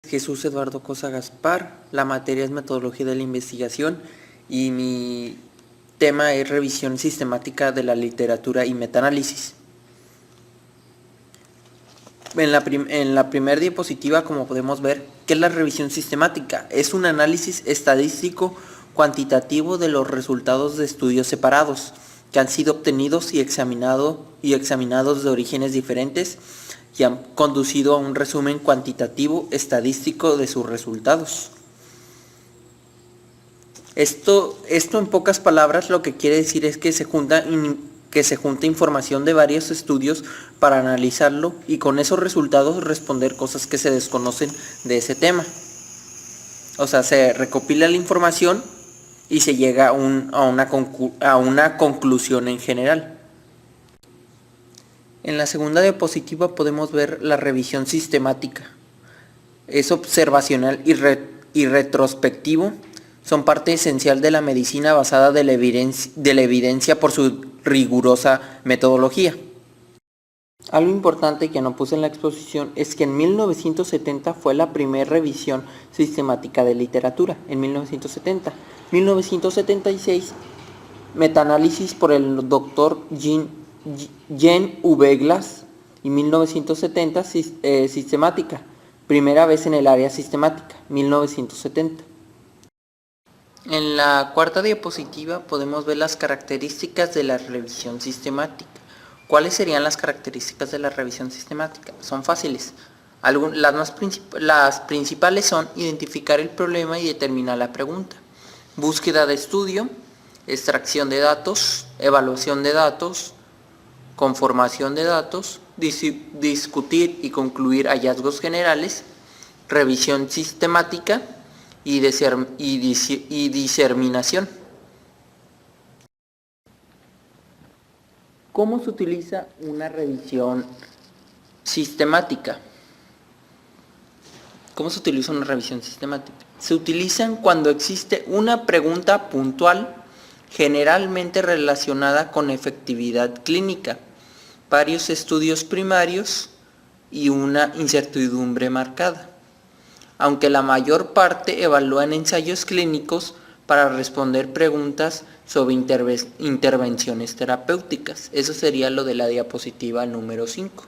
Jesús Eduardo Cosa Gaspar, la materia es metodología de la investigación y mi tema es revisión sistemática de la literatura y metaanálisis. En la primera diapositiva, como podemos ver, ¿qué es la revisión sistemática? Es un análisis estadístico cuantitativo de los resultados de estudios separados que han sido obtenidos y examinados de orígenes diferentes y han conducido a un resumen cuantitativo estadístico de sus resultados. Esto en pocas palabras lo que quiere decir es que se junta información de varios estudios para analizarlo y con esos resultados responder cosas que se desconocen de ese tema. O sea, se recopila la información y se llega a una conclusión en general. En la segunda diapositiva podemos ver la revisión sistemática. Es observacional y retrospectivo. Son parte esencial de la medicina basada de la evidencia por su rigurosa metodología. Algo importante que no puse en la exposición es que en 1970 fue la primera revisión sistemática de literatura. En 1970. 1976, metaanálisis por el Dr. Jean V. Glass, y 1970 sistemática, primera vez en el área sistemática, 1970. En la cuarta diapositiva podemos ver las características de la revisión sistemática. ¿Cuáles serían las características de la revisión sistemática? Son fáciles. Las principales son identificar el problema y determinar la pregunta, búsqueda de estudio, extracción de datos, evaluación de datos, conformación de datos, discutir y concluir hallazgos generales, revisión sistemática y diserminación. ¿Cómo se utiliza una revisión sistemática? ¿Cómo se utiliza una revisión sistemática? Se utilizan cuando existe una pregunta puntual, generalmente relacionada con efectividad clínica, varios estudios primarios y una incertidumbre marcada. Aunque la mayor parte evalúan ensayos clínicos para responder preguntas sobre intervenciones terapéuticas. Eso sería lo de la diapositiva número 5.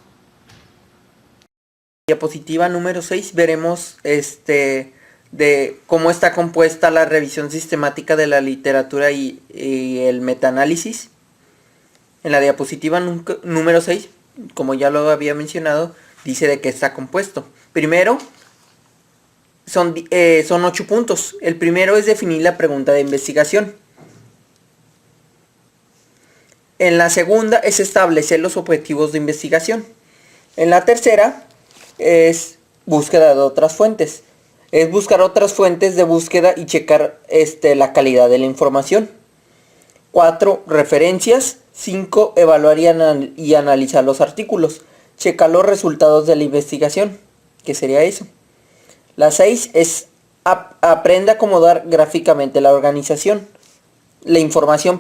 Diapositiva número 6 veremos de cómo está compuesta la revisión sistemática de la literatura y el metaanálisis. En la diapositiva número 6, como ya lo había mencionado, dice de qué está compuesto. Primero, son 8 puntos. El primero es definir la pregunta de investigación. En la segunda es establecer los objetivos de investigación. En la tercera es búsqueda de otras fuentes. Es buscar otras fuentes de búsqueda y checar la calidad de la información. 4. Referencias. 5. Evaluar y analizar los artículos. Checar los resultados de la investigación. ¿Qué sería eso? La 6 es aprende a acomodar gráficamente la información.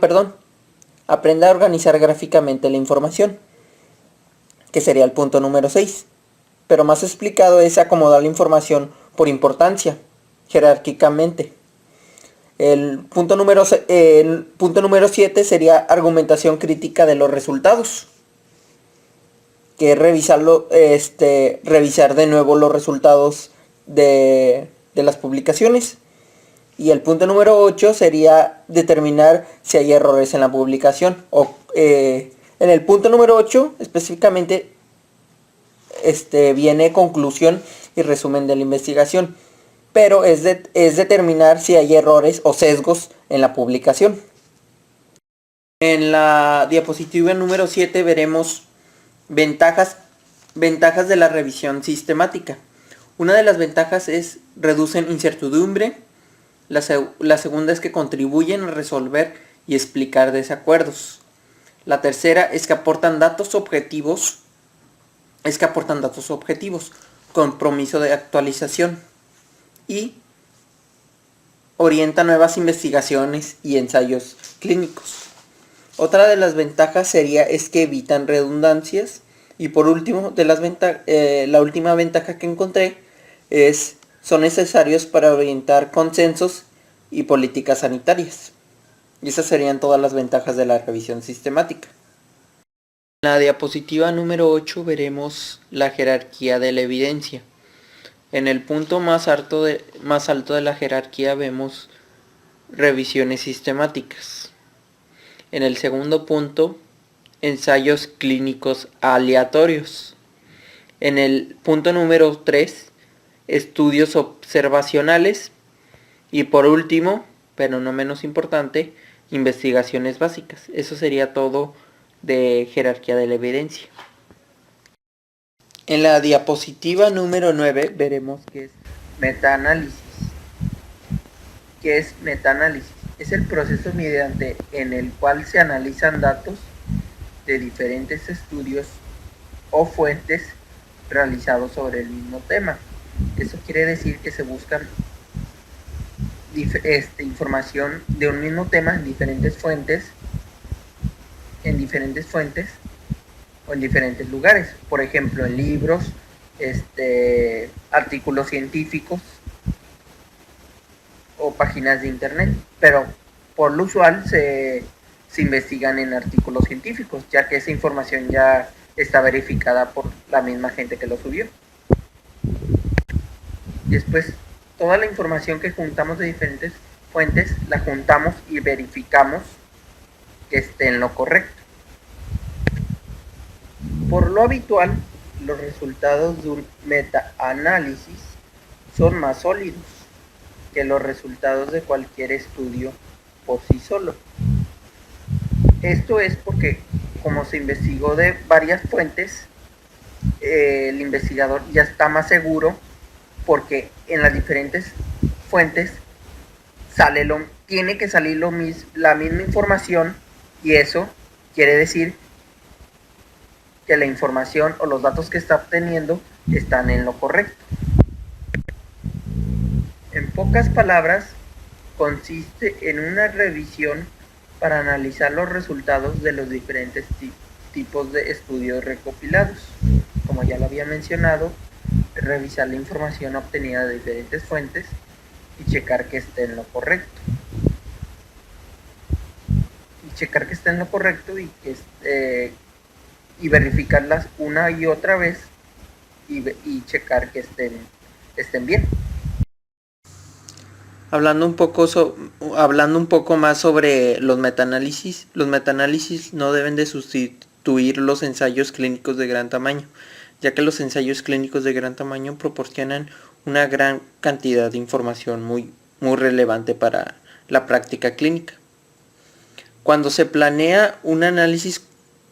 Aprende a organizar gráficamente la información. Que sería el punto número 6. Pero más explicado es acomodar la información por importancia, jerárquicamente. El punto número 7 sería argumentación crítica de los resultados, que es revisar de nuevo los resultados de las publicaciones. Y el punto número 8 sería determinar si hay errores en la publicación. En el punto número 8 específicamente viene conclusión y resumen de la investigación, pero es determinar si hay errores o sesgos en la publicación. En la diapositiva número 7 veremos ventajas de la revisión sistemática. Una de las ventajas es reducen incertidumbre. La segunda es que contribuyen a resolver y explicar desacuerdos. La tercera es que aportan datos objetivos. Compromiso de actualización y orienta nuevas investigaciones y ensayos clínicos. Otra de las ventajas es que evitan redundancias. Y por último, la última ventaja que encontré es son necesarios para orientar consensos y políticas sanitarias. Y esas serían todas las ventajas de la revisión sistemática. En la diapositiva número 8 veremos la jerarquía de la evidencia. En el punto más alto de la jerarquía vemos revisiones sistemáticas. En el segundo punto, ensayos clínicos aleatorios. En el punto número 3, estudios observacionales. Y por último, pero no menos importante, investigaciones básicas. Eso sería todo de jerarquía de la evidencia. En la diapositiva número 9 veremos qué es metaanálisis. ¿Qué es metaanálisis? Es el proceso mediante en el cual se analizan datos de diferentes estudios o fuentes realizados sobre el mismo tema. Eso quiere decir que se buscan información de un mismo tema en diferentes fuentes o en diferentes lugares, por ejemplo en libros, artículos científicos o páginas de internet, pero por lo usual se investigan en artículos científicos, ya que esa información ya está verificada por la misma gente que lo subió. Después, toda la información que juntamos de diferentes fuentes, la juntamos y verificamos que esté en lo correcto. Por lo habitual, los resultados de un metaanálisis son más sólidos que los resultados de cualquier estudio por sí solo. Esto es porque, como se investigó de varias fuentes, el investigador ya está más seguro, porque en las diferentes fuentes tiene que salir la misma información, y eso quiere decir que la información o los datos que está obteniendo están en lo correcto. En pocas palabras, consiste en una revisión para analizar los resultados de los diferentes tipos de estudios recopilados. Como ya lo había mencionado, revisar la información obtenida de diferentes fuentes y checar que esté en lo correcto. Y verificarlas una y otra vez y checar que estén bien. Hablando un poco más sobre los metaanálisis no deben de sustituir los ensayos clínicos de gran tamaño, ya que los ensayos clínicos de gran tamaño proporcionan una gran cantidad de información muy relevante para la práctica clínica. Cuando se planea un análisis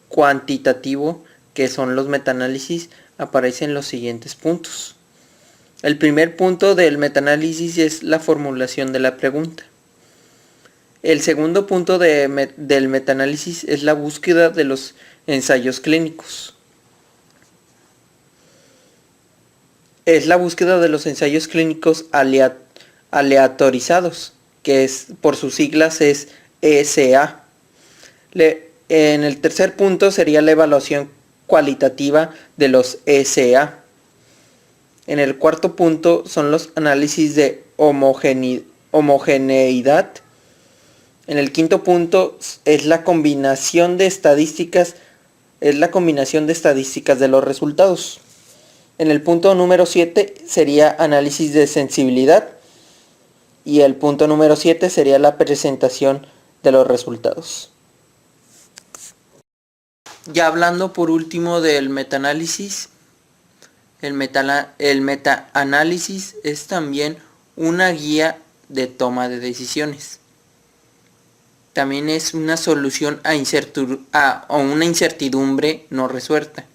cuantitativo, que son los metaanálisis, aparecen los siguientes puntos. El primer punto del metaanálisis es la formulación de la pregunta. El segundo punto del metaanálisis es la búsqueda de los ensayos clínicos. Es la búsqueda de los ensayos clínicos aleatorizados, que por sus siglas es ESA. En el tercer punto sería la evaluación cualitativa de los ESA. En el cuarto punto son los análisis de homogeneidad. En el quinto punto es la combinación de estadísticas de los resultados. En el punto número 7 sería análisis de sensibilidad. Y el punto número 7 sería la presentación de los resultados. Ya hablando por último del metaanálisis, el metaanálisis es también una guía de toma de decisiones. También es una solución a una incertidumbre no resuelta.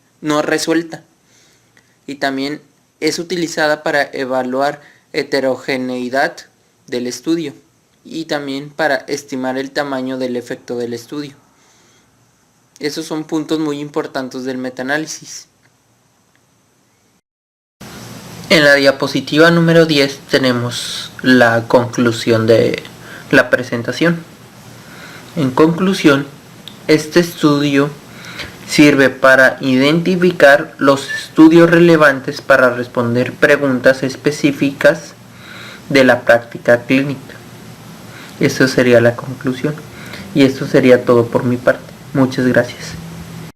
Y también es utilizada para evaluar heterogeneidad del estudio y también para estimar el tamaño del efecto del estudio. Esos son puntos muy importantes del metaanálisis. En la diapositiva número 10 tenemos la conclusión de la presentación. En conclusión, este estudio Sirve para identificar los estudios relevantes para responder preguntas específicas de la práctica clínica. Eso sería la conclusión. Y esto sería todo por mi parte. Muchas gracias.